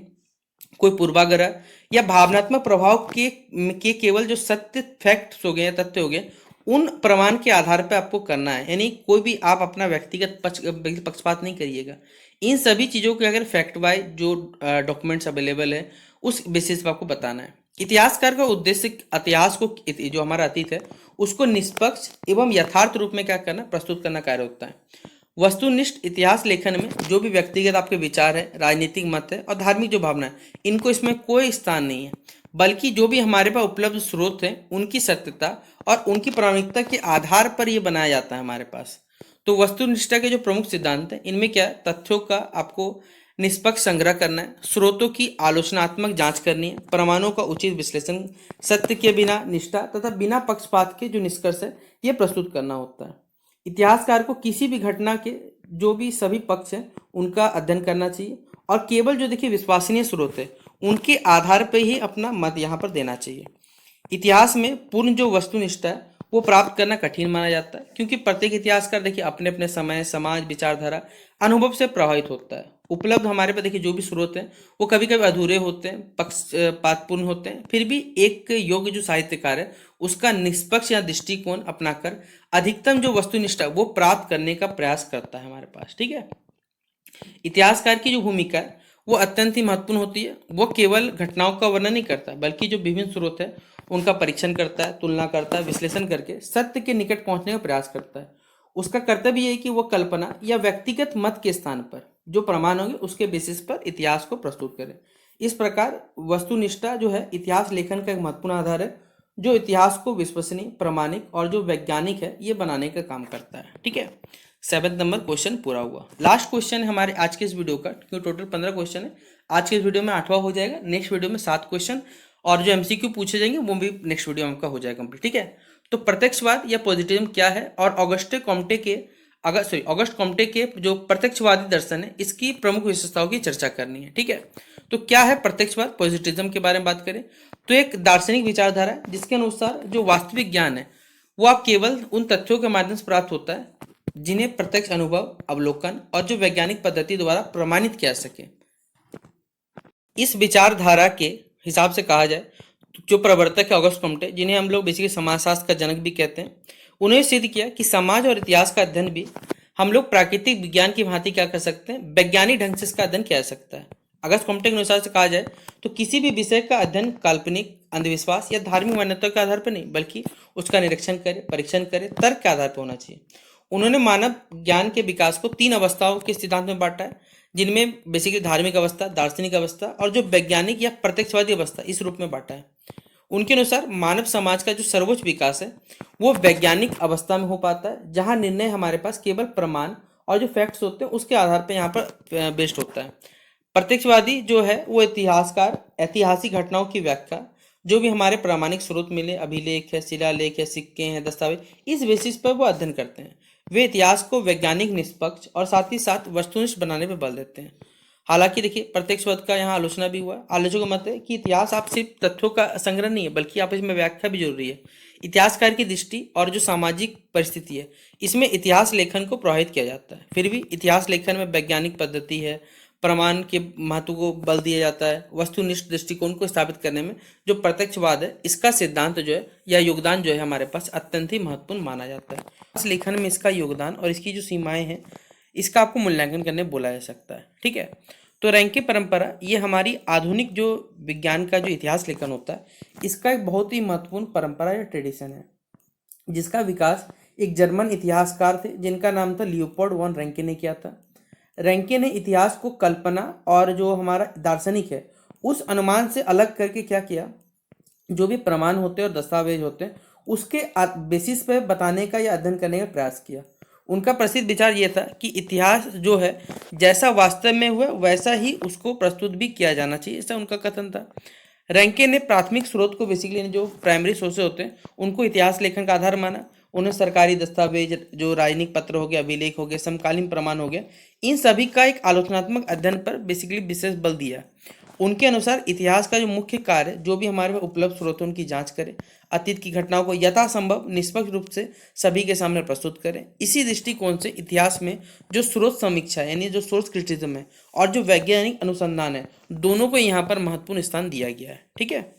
कोई पूर्वाग्रह या भावनात्मक प्रभाव के केवल जो सत्य फैक्ट्स हो गए या तथ्य हो गए, उन प्रमाण के आधार पर आपको करना है। यानी कोई भी आप अपना व्यक्तिगत पक्षपात नहीं करिएगा। इन सभी चीज़ों के अगर फैक्ट वाइज जो डॉक्यूमेंट्स अवेलेबल है उस बेसिस पर आपको बताना है। इतिहासकार का उद्देश्य इतिहास को, जो हमारा अतीत है उसको निष्पक्ष एवं यथार्थ रूप में क्या करना, प्रस्तुत करना कार्य होता है। वस्तुनिष्ठ इतिहास लेखन में जो भी व्यक्तिगत आपके विचार है, राजनीतिक मत है और धार्मिक जो भावना है, इनको इसमें कोई स्थान नहीं है, बल्कि जो भी हमारे पास उपलब्ध स्रोत हैं उनकी सत्यता और उनकी प्रामाणिकता के आधार पर ये बनाया जाता है हमारे पास। तो वस्तुनिष्ठता के जो प्रमुख सिद्धांत हैं इनमें क्या है, तथ्यों का आपको निष्पक्ष संग्रह करना है, स्रोतों की आलोचनात्मक जांच करनी है, प्रमाणों का उचित विश्लेषण, सत्य के बिना निष्ठा तथा बिना पक्षपात के जो निष्कर्ष है ये प्रस्तुत करना होता है। इतिहासकार को किसी भी घटना के जो भी सभी पक्ष हैं उनका अध्ययन करना चाहिए और केवल जो देखिए विश्वसनीय स्रोत है उनके आधार पर ही अपना मत यहाँ पर देना चाहिए। इतिहास में पूर्ण जो वस्तुनिष्ठता है वो प्राप्त करना कठिन माना जाता है, क्योंकि प्रत्येक इतिहासकार देखिए अपने अपने समय, समाज, विचारधारा, अनुभव से प्रभावित होता है। उपलब्ध हमारे पास देखिए जो भी स्रोत हैं वो कभी कभी अधूरे होते हैं, पक्षपातपूर्ण होते हैं, फिर भी एक योग्य जो साहित्यकार है उसका निष्पक्ष या दृष्टिकोण अपनाकर अधिकतम जो वस्तुनिष्ठा वो प्राप्त करने का प्रयास करता है हमारे पास। ठीक है, इतिहासकार की जो भूमिका है वो अत्यंत ही महत्वपूर्ण होती है। वो केवल घटनाओं का वर्णन नहीं करता, बल्कि जो विभिन्न स्रोत है उनका परीक्षण करता है, तुलना करता है, विश्लेषण करके सत्य के निकट पहुंचने का प्रयास करता है। उसका कर्तव्य यह है कि वो कल्पना या व्यक्तिगत मत के स्थान पर जो प्रमाण होंगे उसके बेसिस पर इतिहास को प्रस्तुत करे। इस प्रकार वस्तुनिष्ठा जो है इतिहास लेखन का एक महत्वपूर्ण आधार है, जो इतिहास को विश्वसनीय, प्रामाणिक और जो वैज्ञानिक है ये बनाने का काम करता है। ठीक है, 7 नंबर क्वेश्चन पूरा हुआ। लास्ट क्वेश्चन है हमारे आज के इस वीडियो का, क्योंकि टोटल 15 क्वेश्चन है। आज के इस वीडियो में 8वां हो जाएगा, नेक्स्ट वीडियो में 7 क्वेश्चन और जो एमसीक्यू पूछे जाएंगे वो भी नेक्स्ट वीडियो में आपका हो जाएगा कंप्लीट। ठीक है, तो प्रत्यक्षवाद या पॉजिटिविज्म क्या है और ऑगस्ट कॉम्टे के जो प्रत्यक्षवादी दर्शन है इसकी प्रमुख विशेषताओं की चर्चा करनी है। ठीक है, तो क्या है प्रत्यक्षवाद, पॉजिटिविज्म के बारे में बात करें तो एक दार्शनिक विचारधारा है जिसके अनुसार जो वास्तविक ज्ञान है वो आप केवल उन तथ्यों के माध्यम से प्राप्त होता है जिन्हें प्रत्यक्ष अनुभव, अवलोकन और जो वैज्ञानिक पद्धति द्वारा प्रमाणित किया सके। इस विचारधारा के हिसाब से कहा जाए तो जो प्रवर्तक है ऑगस्ट कॉम्टे, जिन्हें हम लोग बेसिकली समाजशास्त्र का जनक भी कहते हैं, उन्होंने सिद्ध किया कि समाज और इतिहास का अध्ययन भी हम लोग प्राकृतिक विज्ञान की भांति क्या कर सकते हैं, वैज्ञानिक ढंग से इसका अध्ययन किया जा सकता है। अगस्त कॉम्टे के अनुसार से कहा जाए तो किसी भी विषय का अध्ययन काल्पनिक, अंधविश्वास या धार्मिक मान्यता के आधार पर नहीं, बल्कि उसका निरीक्षण करे, परीक्षण करे, तर्क के आधार पर होना चाहिए। उन्होंने मानव ज्ञान के विकास को 3 अवस्थाओं के सिद्धांत में बांटा है, जिनमें बेसिकली धार्मिक अवस्था, दार्शनिक अवस्था और जो वैज्ञानिक या प्रत्यक्षवादी अवस्था इस रूप में बांटा है। उनके अनुसार मानव समाज का जो सर्वोच्च विकास है वो वैज्ञानिक अवस्था में हो पाता है, जहां निर्णय हमारे पास केवल प्रमाण और जो फैक्ट्स होते हैं उसके आधार पर यहाँ पर बेस्ड होता है। प्रत्यक्षवादी जो है वो इतिहासकार ऐतिहासिक घटनाओं की व्याख्या, जो भी हमारे प्रामाणिक स्रोत मिले, अभिलेख है, शिलालेख है, सिक्के हैं, दस्तावेज, इस बेसिस पर वो अध्ययन करते हैं। वे इतिहास को वैज्ञानिक, निष्पक्ष और साथ ही साथ वस्तुनिष्ठ बनाने पर बल देते हैं। हालांकि देखिए प्रत्यक्षवाद का यहाँ आलोचना भी हुआ। आलोचकों का मत है कि इतिहास आप सिर्फ तथ्यों का संग्रह नहीं है, बल्कि आप इसमें व्याख्या भी जरूरी है। इतिहासकार की दृष्टि और जो सामाजिक परिस्थिति है इसमें इतिहास लेखन को प्रभावित किया जाता है। फिर भी इतिहास लेखन में वैज्ञानिक पद्धति है, प्रमाण के महत्व को बल दिया जाता है। वस्तुनिष्ठ दृष्टिकोण को स्थापित करने में जो प्रत्यक्षवाद है इसका सिद्धांत जो है या योगदान जो है हमारे पास अत्यंत ही महत्वपूर्ण माना जाता है। इस लेखन में इसका योगदान और इसकी जो सीमाएं हैं इसका आपको मूल्यांकन करने बोला जा सकता है। ठीक है, तो रैंके परंपरा ये हमारी आधुनिक जो विज्ञान का जो इतिहास लेखन होता है इसका एक बहुत ही महत्वपूर्ण परंपरा या ट्रेडिशन है, जिसका विकास एक जर्मन इतिहासकार थे जिनका नाम था लियोपोल्ड वॉन रैंके ने किया था। रैंके ने इतिहास को कल्पना और जो हमारा दार्शनिक है उस अनुमान से अलग करके क्या किया, जो भी प्रमाण होते हैं और दस्तावेज होते हैं उसके बेसिस पर बताने का या अध्ययन करने का प्रयास किया। उनका प्रसिद्ध विचार ये था कि इतिहास जो है जैसा वास्तव में हुआ वैसा ही उसको प्रस्तुत भी किया जाना चाहिए, ऐसा उनका कथन था। रैंके ने प्राथमिक स्रोत को बेसिकली जो प्राइमरी सोर्सेज होते हैं उनको इतिहास लेखन का आधार माना। उन्हें सरकारी दस्तावेज, जो राजनीतिक पत्र हो गया, अभिलेख हो गया, समकालीन प्रमाण हो गया, इन सभी का एक आलोचनात्मक अध्ययन पर बेसिकली विशेष बल दिया उनके अनुसार इतिहास का जो मुख्य कार्य जो भी हमारे पास उपलब्ध स्रोत है उनकी जांच करें, अतीत की घटनाओं को यथासंभव निष्पक्ष रूप से सभी के सामने प्रस्तुत करें। इसी दृष्टिकोण से इतिहास में जो स्रोत समीक्षा यानी जो सोर्स क्रिटिसिज्म है और जो वैज्ञानिक अनुसंधान है, दोनों को यहाँ पर महत्वपूर्ण स्थान दिया गया है। ठीक है।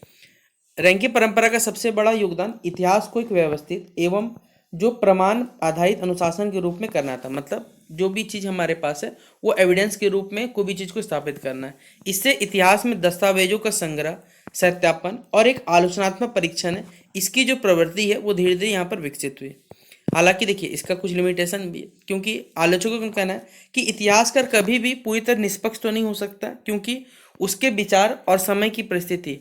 रैंकी परंपरा का सबसे बड़ा योगदान इतिहास को एक व्यवस्थित एवं जो प्रमाण आधारित अनुशासन के रूप में करना था। मतलब जो भी चीज़ हमारे पास है वो एविडेंस के रूप में कोई भी चीज़ को स्थापित करना है। इससे इतिहास में दस्तावेजों का संग्रह, सत्यापन और एक आलोचनात्मक परीक्षण है, इसकी जो प्रवृत्ति है वो धीरे धीरे यहाँ पर विकसित हुई। हालांकि देखिए इसका कुछ लिमिटेशन भी है, क्योंकि आलोचकों का कहना है कि इतिहासकार कभी भी पूरी तरह निष्पक्ष तो नहीं हो सकता, क्योंकि उसके विचार और समय की परिस्थिति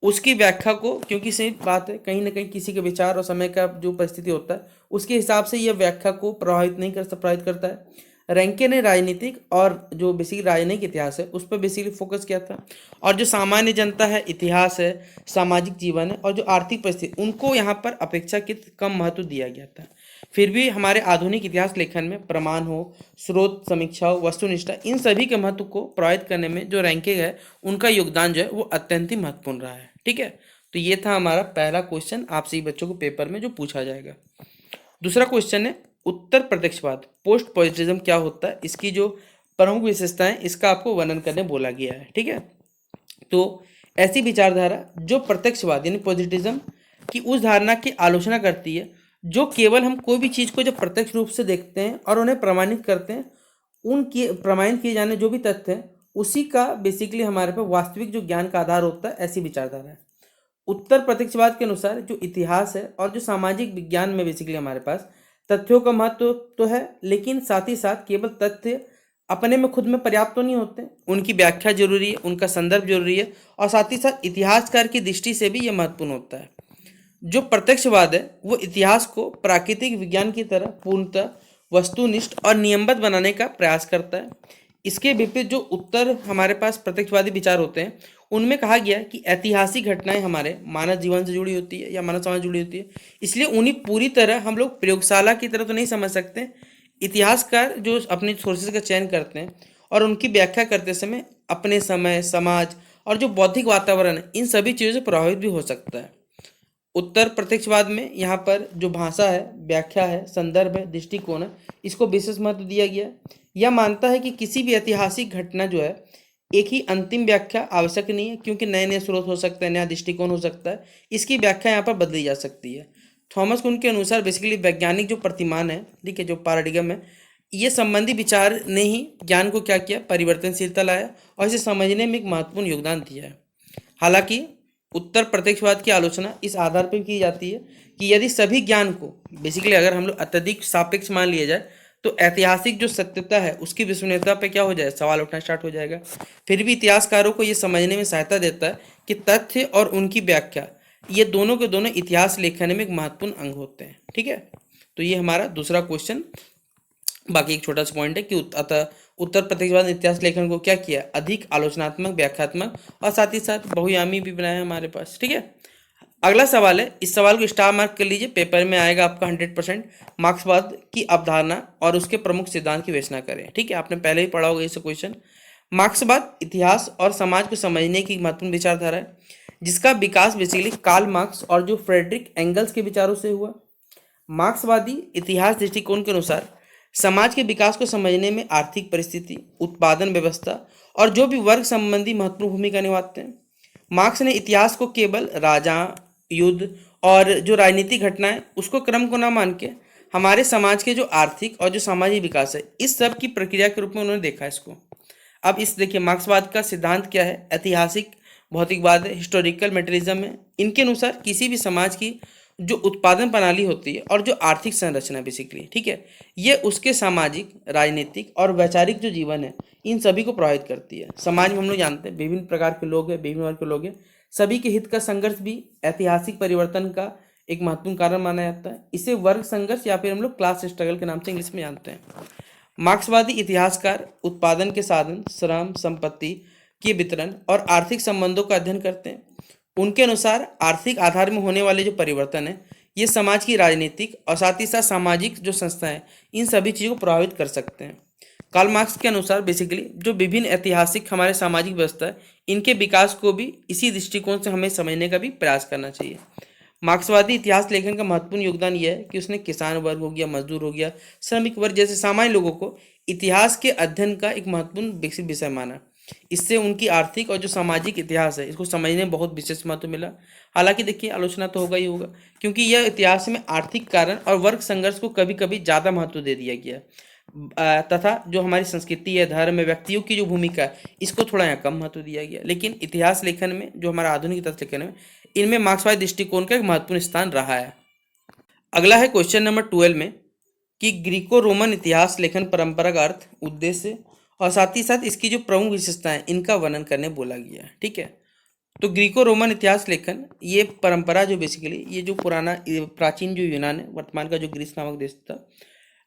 उसकी व्याख्या को, क्योंकि सही बात है कहीं ना कहीं किसी के विचार और समय का जो परिस्थिति होता है उसके हिसाब से यह व्याख्या को प्रभावित करता है। रैंके ने राजनीतिक और जो बेसिकली राजनीतिक इतिहास है उस पर बेसिकली फोकस किया था, और जो सामान्य जनता है, इतिहास है, सामाजिक जीवन है और जो आर्थिक परिस्थिति, उनको यहाँ पर अपेक्षाकृत कम महत्व दिया गया था। फिर भी हमारे आधुनिक इतिहास लेखन में प्रमाण हो, स्रोत समीक्षा हो, वस्तुनिष्ठा, इन सभी के महत्व को प्रभावित करने में जो रैंकिंग है उनका योगदान जो है वो अत्यंत ही महत्वपूर्ण रहा है। ठीक है। तो ये था हमारा पहला क्वेश्चन आपसे ही बच्चों को पेपर में जो पूछा जाएगा। दूसरा क्वेश्चन है उत्तर प्रत्यक्षवाद, पोस्ट पॉजिटिविज्म क्या होता है, इसकी जो प्रमुख विशेषताएं इसका आपको वर्णन करने बोला गया है। ठीक है। तो ऐसी विचारधारा जो प्रत्यक्षवाद यानी पॉजिटिविज्म की उस धारणा की आलोचना करती है जो केवल हम कोई भी चीज़ को जब प्रत्यक्ष रूप से देखते हैं और उन्हें प्रमाणित करते हैं, उनकी प्रमाणित किए जाने जो भी तथ्य हैं उसी का बेसिकली हमारे पास वास्तविक जो ज्ञान का आधार होता है, ऐसी विचारधारा है। उत्तर प्रत्यक्षवाद के अनुसार जो इतिहास है और जो सामाजिक विज्ञान में बेसिकली हमारे पास तथ्यों का महत्व तो है, लेकिन साथ ही साथ केवल तथ्य अपने में खुद में पर्याप्त तो नहीं होते, उनकी व्याख्या जरूरी है, उनका संदर्भ जरूरी है, और साथ ही साथ इतिहासकार की दृष्टि से भी यह महत्वपूर्ण होता है। जो प्रत्यक्षवाद है वो इतिहास को प्राकृतिक विज्ञान की तरह पूर्णतः वस्तुनिष्ठ और नियमबद्ध बनाने का प्रयास करता है। इसके विपरीत जो उत्तर हमारे पास प्रत्यक्षवादी विचार होते हैं उनमें कहा गया है कि ऐतिहासिक घटनाएं हमारे मानव जीवन से जुड़ी होती है या मानव समाज से जुड़ी होती है, इसलिए उन्हें पूरी तरह हम लोग प्रयोगशाला की तरह तो नहीं समझ सकते। इतिहासकार जो अपने सोर्सेज का चयन करते हैं और उनकी व्याख्या करते समय अपने समय, समाज और जो बौद्धिक वातावरण है इन सभी चीज़ों से प्रभावित भी हो सकता है। उत्तर प्रत्यक्षवाद में यहाँ पर जो भाषा है, व्याख्या है, संदर्भ है, दृष्टिकोण है, इसको विशेष महत्व दिया गया है। यह मानता है कि किसी भी ऐतिहासिक घटना जो है एक ही अंतिम व्याख्या आवश्यक नहीं है, क्योंकि नए नए स्रोत हो सकते हैं, नया दृष्टिकोण हो सकता है, इसकी व्याख्या यहाँ पर बदली जा सकती है। थॉमस कुन के अनुसार बेसिकली वैज्ञानिक जो प्रतिमान है, ठीक है, जो पैराडिगम है, ये संबंधी विचार ने ही ज्ञान को क्या किया, परिवर्तनशीलता लाया और इसे समझने में एक महत्वपूर्ण योगदान दिया है। हालांकि उत्तर प्रत्यक्षवाद की आलोचना इस आधार पर की जाती है कि यदि सभी ज्ञान को बेसिकली अगर हम लोग अत्यधिक सापेक्ष मान लिया जाए तो ऐतिहासिक जो सत्यता है उसकी विश्वसनीयता पे क्या हो जाए, सवाल उठना स्टार्ट हो जाएगा। फिर भी इतिहासकारों को ये समझने में सहायता देता है कि तथ्य और उनकी व्याख्या ये दोनों के दोनों इतिहास लेखन में एक महत्वपूर्ण अंग होते हैं। ठीक है। तो ये हमारा दूसरा क्वेश्चन। बाकी एक छोटा सा पॉइंट है कि अतः उत्तर प्रत्यक्षवाद ने इतिहास लेखन को क्या किया, अधिक आलोचनात्मक, व्याख्यात्मक और साथ ही साथ बहुयामी भी बनाया हमारे पास। ठीक है। अगला सवाल है, इस सवाल को स्टार मार्क कर लीजिए, पेपर में आएगा आपका 100%। मार्क्सवाद की अवधारणा और उसके प्रमुख सिद्धांत की विवेचना करें। ठीक है, आपने पहले ही पढ़ा होगा इस क्वेश्चन। मार्क्सवाद इतिहास और समाज को समझने की महत्वपूर्ण विचारधारा है जिसका विकास बेसिकली कार्ल मार्क्स और जो फ्रेडरिक एंगल्स के विचारों से हुआ। मार्क्सवादी इतिहास दृष्टिकोण के अनुसार समाज के विकास को समझने में आर्थिक परिस्थिति, उत्पादन व्यवस्था और जो भी वर्ग संबंधी महत्वपूर्ण भूमिका निभाते हैं। मार्क्स ने इतिहास को केवल राजा, युद्ध और जो राजनीतिक घटनाएं उसको क्रम को ना मान के हमारे समाज के जो आर्थिक और जो सामाजिक विकास है इस सब की प्रक्रिया के रूप में उन्होंने देखा इसको। अब इस देखिए मार्क्सवाद का सिद्धांत क्या है, ऐतिहासिक भौतिकवाद है, हिस्टोरिकल मेटेरियलिज्म है। इनके अनुसार किसी भी समाज की जो उत्पादन प्रणाली होती है और जो आर्थिक संरचना बेसिकली, ठीक है, ये उसके सामाजिक, राजनीतिक और वैचारिक जो जीवन है इन सभी को प्रभावित करती है। समाज में हम लोग जानते हैं विभिन्न प्रकार के लोग हैं, विभिन्न वर्ग के लोग हैं, सभी के हित का संघर्ष भी ऐतिहासिक परिवर्तन का एक महत्वपूर्ण कारण माना जाता है। इसे वर्ग संघर्ष या फिर हम लोग क्लास स्ट्रगल के नाम से इंग्लिश में जानते हैं। मार्क्सवादी इतिहासकार उत्पादन के साधन, श्रम, संपत्ति के वितरण और आर्थिक संबंधों का अध्ययन करते हैं। उनके अनुसार आर्थिक आधार में होने वाले जो परिवर्तन है ये समाज की राजनीतिक और साथ ही साथ सामाजिक जो संस्थाएं इन सभी चीज़ों को प्रभावित कर सकते हैं। कार्ल मार्क्स के अनुसार बेसिकली जो विभिन्न ऐतिहासिक हमारे सामाजिक व्यवस्था है, इनके विकास को भी इसी दृष्टिकोण से हमें समझने का भी प्रयास करना चाहिए। मार्क्सवादी इतिहास लेखन का महत्वपूर्ण योगदान यह है कि उसने किसान वर्ग हो गया, मजदूर हो गया, श्रमिक वर्ग जैसे सामान्य लोगों को इतिहास के अध्ययन का एक महत्वपूर्ण विकसित विषय माना। इससे उनकी आर्थिक और जो सामाजिक इतिहास है, इसको समझने में बहुत विशेष महत्व मिला। हालांकि देखिए, आलोचना तो होगा ही होगा, क्योंकि यह इतिहास में आर्थिक कारण और वर्ग संघर्ष को कभी कभी ज़्यादा महत्व दे दिया गया, तथा जो हमारी संस्कृति है, धर्म है, व्यक्तियों की जो भूमिका है, इसको थोड़ा यहाँ कम महत्व दिया गया। लेकिन इतिहास लेखन में, जो हमारा आधुनिक इतिहास लेखन में, इनमें मार्क्सवादी दृष्टिकोण का एक महत्वपूर्ण स्थान रहा है। अगला है क्वेश्चन नंबर 12 में कि ग्रीको रोमन इतिहास लेखन परंपरा का अर्थ, उद्देश्य और साथ ही साथ इसकी जो प्रमुख विशेषताएं, इनका वर्णन करने बोला गया है। ठीक है, तो ग्रीको रोमन इतिहास लेखन ये परंपरा जो बेसिकली ये जो पुराना प्राचीन जो यूनान है, वर्तमान का जो ग्रीस नामक देश था,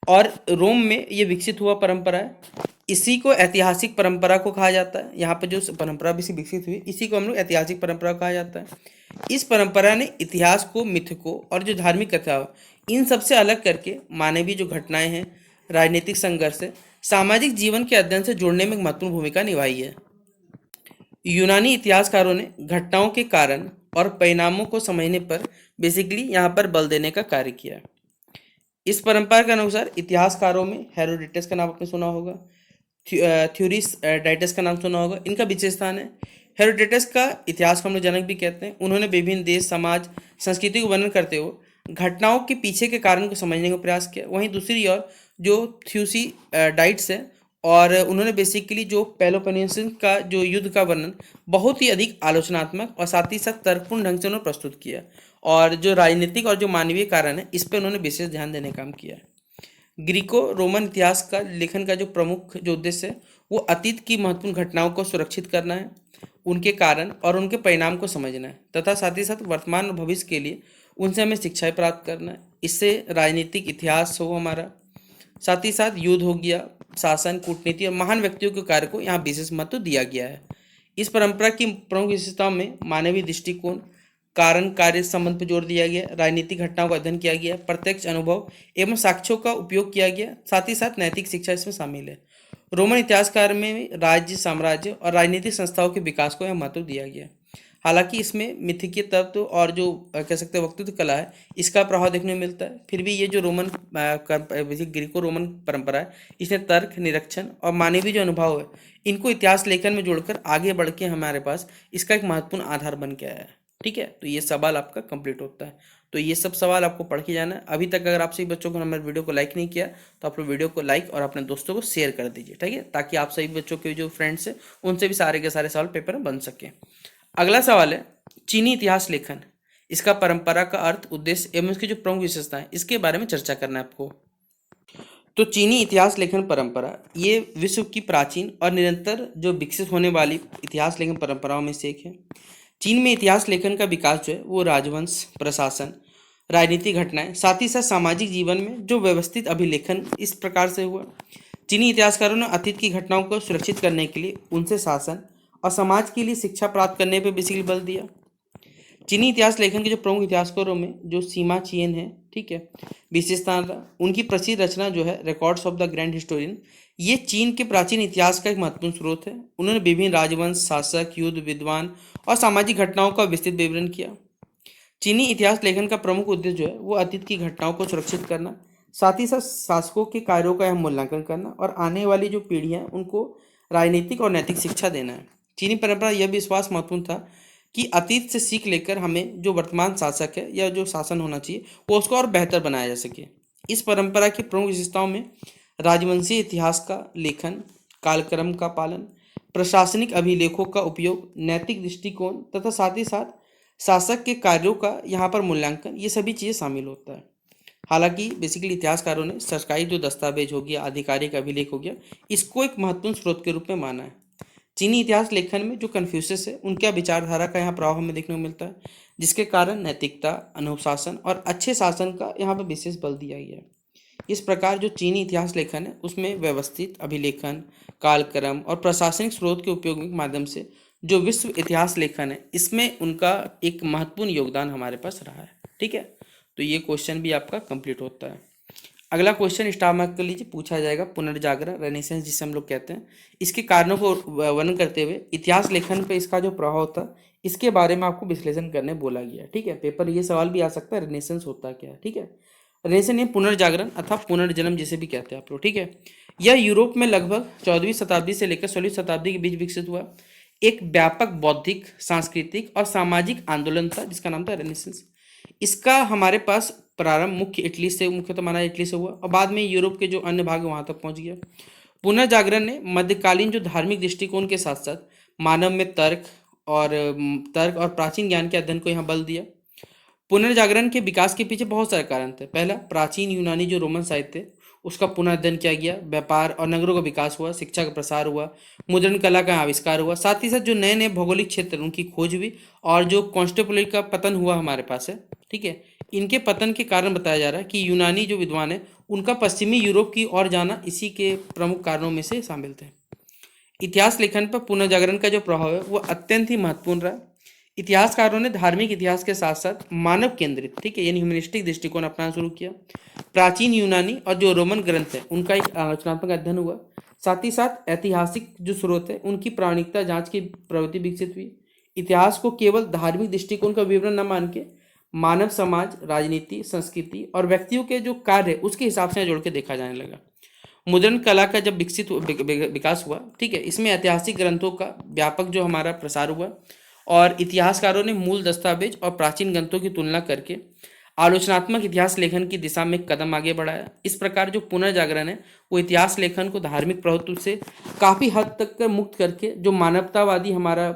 और रोम में ये विकसित हुआ परंपरा है। इसी को ऐतिहासिक परंपरा को कहा जाता है। यहाँ पर जो परंपरा भी विकसित हुई, इसी को हम लोग ऐतिहासिक परंपरा कहा जाता है। इस परंपरा ने इतिहास को, मिथ को और जो धार्मिक कथा, इन सबसे अलग करके मानवीय जो घटनाएं हैं, राजनीतिक संघर्ष है, सामाजिक जीवन के अध्ययन से जोड़ने में एक महत्वपूर्ण भूमिका निभाई है। यूनानी इतिहासकारों ने घटनाओं के कारण और परिणामों को समझने पर बेसिकली यहाँ पर बल देने का कार्य किया। इस परंपरा के अनुसार इतिहासकारों में हेरोडोटस का नाम आपने सुना होगा, थ्यूरिडाइटस का नाम सुना होगा। इनका विशेष स्थान है। हेरोडोटस का इतिहास को हम लोग जनक भी कहते हैं। उन्होंने विभिन्न देश, समाज, संस्कृति को वर्णन करते हुए घटनाओं के पीछे के कारण को समझने का प्रयास किया। वहीं दूसरी ओर जो थ्यूसिडाइट्स है, और उन्होंने बेसिकली जो पेलोपोनेशियन का जो युद्ध का वर्णन बहुत ही अधिक आलोचनात्मक और साथ ही साथ तर्कपूर्ण ढंग से उन्होंने प्रस्तुत किया, और जो राजनीतिक और जो मानवीय कारण है, इस पर उन्होंने विशेष ध्यान देने का काम किया है। ग्रीको रोमन इतिहास का लेखन का जो प्रमुख जो उद्देश्य है, वो अतीत की महत्वपूर्ण घटनाओं को सुरक्षित करना है, उनके कारण और उनके परिणाम को समझना है, तथा साथ ही साथ वर्तमान और भविष्य के लिए उनसे हमें शिक्षाएं प्राप्त करना है। इससे राजनीतिक इतिहास हो हमारा, साथ ही साथ युद्ध हो गया, शासन, कूटनीति और महान व्यक्तियों के कार्य को यहाँ विशेष महत्व दिया गया है। इस परंपरा की प्रमुख विशेषताओं में मानवीय दृष्टिकोण, कारण कार्य संबंध पर जोर दिया गया, राजनीतिक घटनाओं का अध्ययन किया गया, प्रत्यक्ष अनुभव एवं साक्ष्यों का उपयोग किया गया, साथ ही साथ नैतिक शिक्षा इसमें शामिल है। रोमन इतिहासकार में राज्य, साम्राज्य और राजनीतिक संस्थाओं के विकास को यह महत्व दिया गया। हालांकि इसमें मिथकीय तत्व और जो कह सकते हैं वक्तृत्व कला है, इसका प्रभाव देखने को मिलता है। फिर भी ये जो रोमन ग्रीको रोमन परंपरा है, इसने तर्क, निरीक्षण और मानवीय जो अनुभव है, इनको इतिहास लेखन में जोड़कर आगे बढ़ के हमारे पास इसका एक महत्वपूर्ण आधार बन के आया है। ठीक है, तो ये सवाल आपका कंप्लीट होता है। तो ये सब सवाल आपको पढ़ के जाना है। अभी तक अगर आप सभी बच्चों को हमारे वीडियो को लाइक नहीं किया, तो आप लोग वीडियो को लाइक और अपने दोस्तों को शेयर कर दीजिए। ठीक है, ताकि आप सभी बच्चों के जो फ्रेंड्स हैं, उनसे भी सारे के सारे सवाल पेपर में बन सके। अगला सवाल है चीनी इतिहास लेखन, इसका परंपरा का अर्थ, उद्देश्य एवं इसकी जो प्रमुख विशेषता है, इसके बारे में चर्चा करना है आपको। तो चीनी इतिहास लेखन परंपरा ये विश्व की प्राचीन और निरंतर जो विकसित होने वाली इतिहास लेखन परंपराओं में से एक है। चीन में इतिहास लेखन का विकास जो है, वो राजवंश, प्रशासन, राजनीतिक घटनाएं, साथ ही साथ सामाजिक जीवन में जो व्यवस्थित अभिलेखन, इस प्रकार से हुआ। चीनी इतिहासकारों ने अतीत की घटनाओं को सुरक्षित करने के लिए उनसे शासन और समाज के लिए शिक्षा प्राप्त करने पर बेसिकली बल दिया। चीनी इतिहास लेखन के जो प्रमुख इतिहासकारों में जो सीमा चियन है, ठीक है, विशेषता उनकी प्रसिद्ध रचना जो है records of the grand historian, ये चीन के प्राचीन इतिहास का एक महत्वपूर्ण स्रोत है। उन्होंने विभिन्न राजवंश, शासक, युद्ध, विद्वान और सामाजिक घटनाओं का विस्तृत विवरण किया। चीनी इतिहास लेखन का प्रमुख उद्देश्य जो है, वो अतीत की घटनाओं को सुरक्षित करना, साथ ही साथ शासकों के कार्यों का यह मूल्यांकन करना और आने वाली जो पीढ़ियां हैं, उनको राजनीतिक और नैतिक शिक्षा देना है। चीनी परंपरा यह भी विश्वास महत्वपूर्ण था कि अतीत से सीख लेकर हमें जो वर्तमान शासक है या जो शासन होना चाहिए, वो उसको और बेहतर बनाया जा सके। इस परंपरा की प्रमुख विशेषताओं में राजवंशीय इतिहास का लेखन, कालक्रम का पालन, प्रशासनिक अभिलेखों का उपयोग, नैतिक दृष्टिकोण तथा साथ ही साथ शासक के कार्यों का यहाँ पर मूल्यांकन, ये सभी चीज़ें शामिल होता है। हालांकि बेसिकली इतिहासकारों ने सरकारी जो दस्तावेज हो गया, आधिकारिक अभिलेख हो गया, इसको एक महत्वपूर्ण स्रोत के रूप में माना है। चीनी इतिहास लेखन में जो कन्फ्यूशियस है, उनके विचारधारा का यहाँ प्रभाव हमें देखने को मिलता है, जिसके कारण नैतिकता, अनुशासन और अच्छे शासन का यहाँ पर विशेष बल दिया गया है। इस प्रकार जो चीनी इतिहास लेखन है, उसमें व्यवस्थित अभिलेखन, कालक्रम और प्रशासनिक स्रोत के उपयोग के माध्यम से जो विश्व इतिहास लेखन है, इसमें उनका एक महत्वपूर्ण योगदान हमारे पास रहा है। ठीक है, तो ये क्वेश्चन भी आपका कंप्लीट होता है। अगला क्वेश्चन स्टार मार्क कर लीजिए, पूछा जाएगा पुनर्जागरण रेनेसेंस जिसे हम लोग कहते हैं, इसके कारणों को वर्णन करते हुए इतिहास लेखन पे इसका जो प्रभाव था इसके बारे में आपको विश्लेषण करने बोला गया। ठीक है, पेपर ये सवाल भी आ सकता है रेनेसेंस होता क्या है। ठीक है, रेनेसेंस ये पुनर्जागरण अथवा पुनर्जन्म जिसे भी कहते हैं आप लोग। ठीक है, यह यूरोप में लगभग 14वीं शताब्दी से लेकर 16वीं शताब्दी के बीच विकसित हुआ एक व्यापक बौद्धिक, सांस्कृतिक और सामाजिक आंदोलन था जिसका नाम था रेनेसेंस। इसका हमारे पास प्रारंभ मुख्य इटली से, मुख्यतः माना इटली से हुआ और बाद में यूरोप के जो अन्य भाग है वहां तक पहुंच गया। पुनर्जागरण ने मध्यकालीन जो धार्मिक दृष्टिकोण के साथ साथ मानव में तर्क और प्राचीन ज्ञान के अध्ययन को यहाँ बल दिया। पुनर्जागरण के विकास के पीछे बहुत सारे कारण थे। पहला, प्राचीन यूनानी जो रोमन साहित्य उसका पुनः अध्ययन किया गया, व्यापार और नगरों का विकास हुआ, शिक्षा का प्रसार हुआ, मुद्रण कला का आविष्कार हुआ, साथ ही साथ जो नए नए भौगोलिक क्षेत्र उनकी खोज हुई और जो कॉन्स्टेंटिनोपल का पतन हुआ हमारे पास है। ठीक है, इनके पतन के कारण बताया जा रहा है कि यूनानी जो विद्वान है उनका पश्चिमी यूरोप की ओर जाना इसी के प्रमुख कारणों में से शामिल थे। इतिहास लेखन पर पुनर्जागरण का जो प्रभाव है वो अत्यंत ही महत्वपूर्ण रहा। इतिहासकारों ने धार्मिक इतिहास के साथ साथ मानव केंद्रित, ठीक है, यानी ह्यूमनिस्टिक दृष्टिकोण अपनाना शुरू किया। प्राचीन यूनानी और जो रोमन ग्रंथ है उनका एक आलोचनात्मक अध्ययन हुआ। साथ ही साथ ऐतिहासिक जो स्रोत है उनकी प्रामाणिकता जांच की प्रवृत्ति विकसित हुई। इतिहास को केवल धार्मिक दृष्टिकोण का विवरण न मान के मानव समाज, राजनीति, संस्कृति और व्यक्तियों के जो कार्य है उसके हिसाब से जोड़ के देखा जाने लगा। मुद्रण कला का जब विकास हुआ, ठीक है, इसमें ऐतिहासिक ग्रंथों का व्यापक जो हमारा प्रसार हुआ और इतिहासकारों ने मूल दस्तावेज और प्राचीन ग्रंथों की तुलना करके आलोचनात्मक इतिहास लेखन की दिशा में एक कदम आगे बढ़ाया। इस प्रकार जो पुनर्जागरण है वो इतिहास लेखन को धार्मिक प्रभुत्व से काफ़ी हद तक मुक्त करके जो मानवतावादी हमारा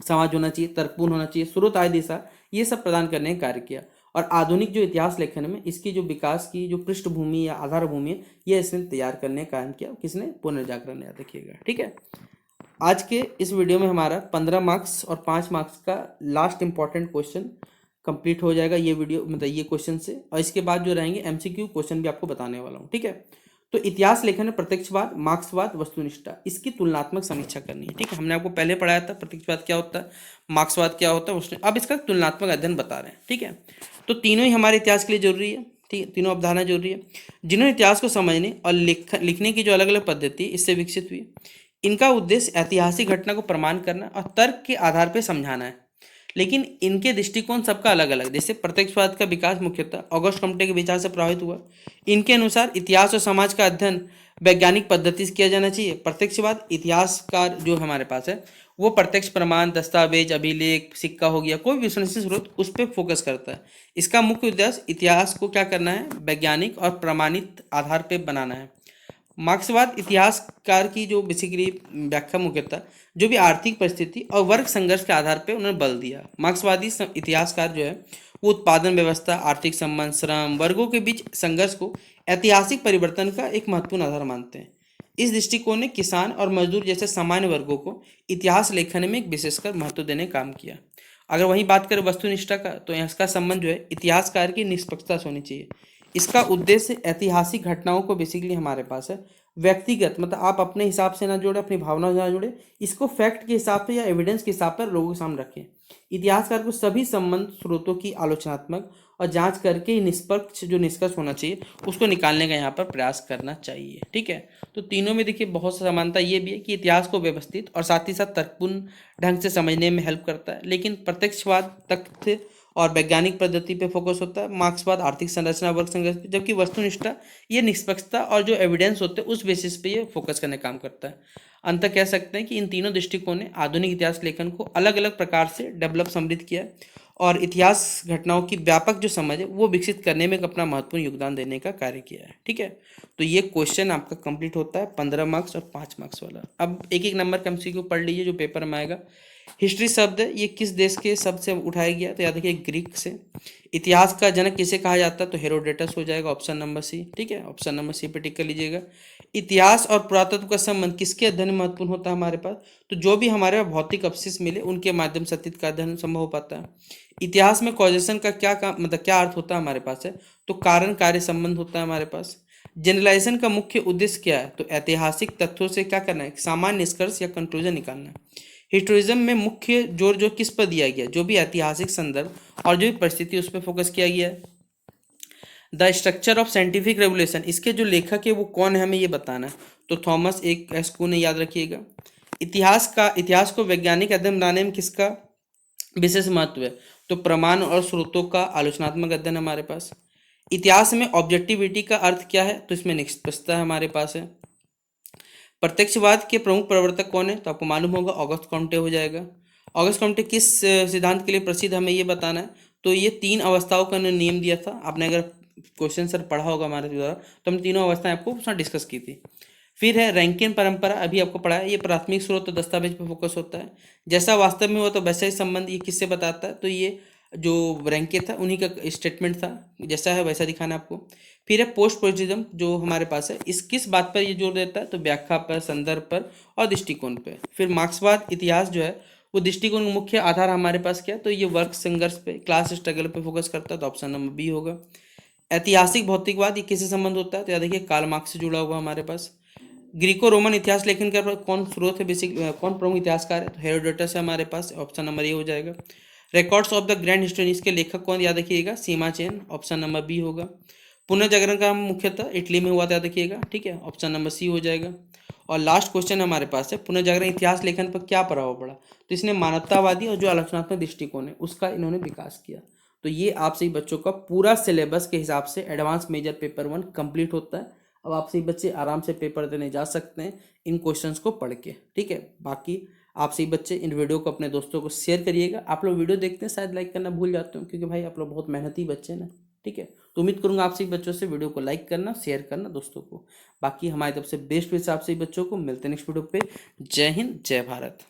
समाज होना चाहिए, तर्कपूर्ण होना चाहिए, स्रोत दिशा, ये सब प्रदान करने का कार्य किया। और आधुनिक जो इतिहास लेखन में इसकी जो विकास की जो पृष्ठभूमि या आधारभूमि है ये इसने तैयार करने का काम किया। किसने? पुनर्जागरण ने, याद रखिएगा। ठीक है, आज के इस वीडियो में हमारा 15 मार्क्स और 5 मार्क्स का लास्ट इंपॉर्टेंट क्वेश्चन कंप्लीट हो जाएगा ये वीडियो, मतलब ये क्वेश्चन से। और इसके बाद जो रहेंगे एमसीक्यू क्वेश्चन भी आपको बताने वाला हूँ। ठीक है, तो इतिहास लेखन में प्रत्यक्षवाद, मार्क्सवाद, वस्तुनिष्ठता, इसकी तुलनात्मक समीक्षा करनी है। ठीक है, हमने आपको पहले पढ़ाया था प्रत्यक्षवाद क्या होता है, मार्क्सवाद क्या होता है, अब इसका तुलनात्मक अध्ययन बता रहे हैं। ठीक है, तो तीनों ही हमारे इतिहास के लिए जरूरी है। ठीक है, तीनों अवधारणा जरूरी है जिन्होंने इतिहास को समझने और लिखने की जो अलग अलग पद्धति इससे विकसित हुई। इनका उद्देश्य ऐतिहासिक घटना को प्रमाण करना और तर्क के आधार पर समझाना है। लेकिन इनके दृष्टिकोण सबका अलग अलग। जैसे प्रत्यक्षवाद का विकास मुख्यतः ऑगस्ट कॉम्टे के विचार से प्रभावित हुआ। इनके अनुसार इतिहास और समाज का अध्ययन वैज्ञानिक पद्धति से किया जाना चाहिए। प्रत्यक्षवाद इतिहासकार जो हमारे पास है वो प्रत्यक्ष प्रमाण, दस्तावेज, अभिलेख, सिक्का हो गया, कोई भी विश्वसनीय स्रोत, उस पर फोकस करता है। इसका मुख्य उद्देश्य इतिहास को क्या करना है, वैज्ञानिक और प्रमाणित आधार पर बनाना है। मार्क्सवाद इतिहासकार की जो बेसिकली व्याख्या मुख्यतः जो भी आर्थिक परिस्थिति और वर्ग संघर्ष के आधार पर उन्होंने बल दिया। मार्क्सवादी इतिहासकार जो है वो उत्पादन व्यवस्था, आर्थिक संबंध, श्रम, वर्गों के बीच संघर्ष को ऐतिहासिक परिवर्तन का एक महत्वपूर्ण आधार मानते हैं। इस दृष्टिकोण ने किसान और मजदूर जैसे सामान्य वर्गों को इतिहास लेखन में एक विशेषकर महत्व देने का काम किया। अगर वहीं बात करें वस्तुनिष्ठा का, तो इसका संबंध जो है इतिहासकार की निष्पक्षता से होनी चाहिए। इसका उद्देश्य ऐतिहासिक घटनाओं को बेसिकली हमारे पास है व्यक्तिगत, मतलब आप अपने हिसाब से ना जोड़े, अपनी भावनाओं से ना जोड़े, इसको फैक्ट के हिसाब से या एविडेंस के हिसाब पर लोगों के सामने रखें। इतिहासकार को सभी संबंध स्रोतों की आलोचनात्मक और जांच करके ही निष्पक्ष जो निष्कर्ष होना चाहिए उसको निकालने का यहाँ पर प्रयास करना चाहिए। ठीक है, तो तीनों में देखिए बहुत समानता ये भी है कि इतिहास को व्यवस्थित और साथ ही साथ तर्कपूर्ण ढंग से समझने में हेल्प करता है। लेकिन प्रत्यक्षवाद तथ्य और वैज्ञानिक पद्धति पे फोकस होता है, मार्क्सवाद आर्थिक संरचना, वर्ग संघर्ष पे, जबकि वस्तुनिष्ठा ये निष्पक्षता और जो एविडेंस होते हैं उस बेसिस पे ये फोकस करने का काम करता है। अंत कह सकते हैं कि इन तीनों दृष्टिकोण ने आधुनिक इतिहास लेखन को अलग अलग प्रकार से डेवलप, समृद्ध किया है और इतिहास घटनाओं की व्यापक जो समझ है वो विकसित करने में अपना महत्वपूर्ण योगदान देने का कार्य किया है। ठीक है, तो ये क्वेश्चन आपका कंप्लीट होता है 15 मार्क्स और 5 मार्क्स वाला। अब एक एक नंबर का एमसीक्यू पढ़ लीजिए जो पेपर में आएगा। हिस्ट्री शब्द है ये किस देश के शब्द से उठाया गया, तो याद रखिए ग्रीक से। इतिहास का जनक किसे कहा जाता है, तो हेरोडेटस हो जाएगा, ऑप्शन नंबर सी। ठीक है, ऑप्शन नंबर सी पे टिक कर लीजिएगा। इतिहास और पुरातत्व का संबंध किसके अध्ययन में महत्वपूर्ण होता है हमारे पास, तो जो भी हमारे भौतिक अवशेष मिले उनके माध्यम से अतीत का अध्ययन संभव हो पाता है। इतिहास में कॉजेशन का क्या अर्थ होता है हमारे पास है, तो कारण कार्य संबंध होता है हमारे पास। जनरलाइजेशन का मुख्य उद्देश्य क्या है, तो ऐतिहासिक तथ्यों से क्या करना है, सामान्य निष्कर्ष या कंक्लूजन निकालना है। हिस्टोरिज्म में मुख्य जोर जो किस पर दिया गया, जो भी ऐतिहासिक संदर्भ और जो भी परिस्थिति उस पर फोकस किया गया है। The structure of scientific revolution, इसके जो लेखक है वो कौन है हमें ये बताना है। तो थॉमस एक एस्कू ने, याद रखिएगा। इतिहास को वैज्ञानिक अध्ययन बनाने में किसका विशेष महत्व है। तो प्रमाण और स्रोतों का आलोचनात्मक अध्ययन हमारे पास। इतिहास में ऑब्जेक्टिविटी का अर्थ क्या है। तो इसमें निष्पक्षता हमारे पास है। प्रत्यक्षवाद के प्रमुख प्रवर्तक कौन है। तो आपको मालूम होगा ऑगस्ट कॉम्टे हो जाएगा। ऑगस्ट कॉम्टे किस सिद्धांत के लिए प्रसिद्ध हमें ये बताना है। तो ये 3 अवस्थाओं का उन्होंने नियम दिया था। आपने अगर क्वेश्चन सर पढ़ा होगा हमारे द्वारा, तो हम तीनों अवस्थाएं आपको उसमें डिस्कस की थी। फिर है रैंकिन परंपरा, अभी आपको पढ़ा है। ये प्राथमिक स्रोत और दस्तावेज पर फोकस होता है। जैसा वास्तव में हुआ तो वैसा ही संबंध ये किससे बताता है। तो ये जो रैंकिन था उन्हीं का स्टेटमेंट था, जैसा है वैसा दिखाना आपको। फिर है पोस्ट पोजिटिज्म जो हमारे पास है, इस किस बात पर ये जोर देता है। तो व्याख्या पर, संदर्भ पर और दृष्टिकोण पर। फिर मार्क्सवाद इतिहास जो है वो दृष्टिकोण का मुख्य आधार हमारे पास क्या है। तो ये वर्क संघर्ष पे, क्लास स्ट्रगल पे फोकस करता है। तो ऑप्शन नंबर बी होगा। ऐतिहासिक भौतिकवाद ये किससे संबंध होता है। तो याद देखिए कार्ल मार्क्स से जुड़ा हुआ हमारे पास। ग्रीको रोमन इतिहास लेखन का कौन स्रोत है, बेसिक कौन प्रमुख इतिहासकार है। तो हेरोडोटस है हमारे पास। ऑप्शन नंबर ए हो जाएगा। Records of the grand historians के लेखक कौन, याद रखिएगा सीमा चेन। ऑप्शन नंबर बी होगा। पुनर्जागरण का मुख्यतः इटली में हुआ था, याद रखिएगा। ठीक है, ऑप्शन नंबर सी हो जाएगा। और लास्ट क्वेश्चन हमारे पास है पुनर्जागरण इतिहास लेखन पर क्या प्रभाव पड़ा। तो इसने मानवतावादी और जो आलोचनात्मक दृष्टिकोण है उसका इन्होंने विकास किया। तो ये आपसे ही बच्चों का पूरा सिलेबस के हिसाब से एडवांस मेजर पेपर 1 कंप्लीट होता है। अब आपसे ही बच्चे आराम से पेपर देने जा सकते हैं इन क्वेश्चंस को पढ़ के। ठीक है, बाकी आपसे ही बच्चे इन वीडियो को अपने दोस्तों को शेयर करिएगा। आप लोग वीडियो देखते हैं शायद लाइक करना भूल जाते हो, क्योंकि भाई आप लोग बहुत मेहनती बच्चे हैं ना। ठीक है, तो उम्मीद करूंगा आपसे ही बच्चों से वीडियो को लाइक करना, शेयर करना दोस्तों को। बाकी हमारी तरफ से बेस्ट विश आपसे ही बच्चों को। मिलते हैं नेक्स्ट वीडियो पे। जय हिंद, जय भारत।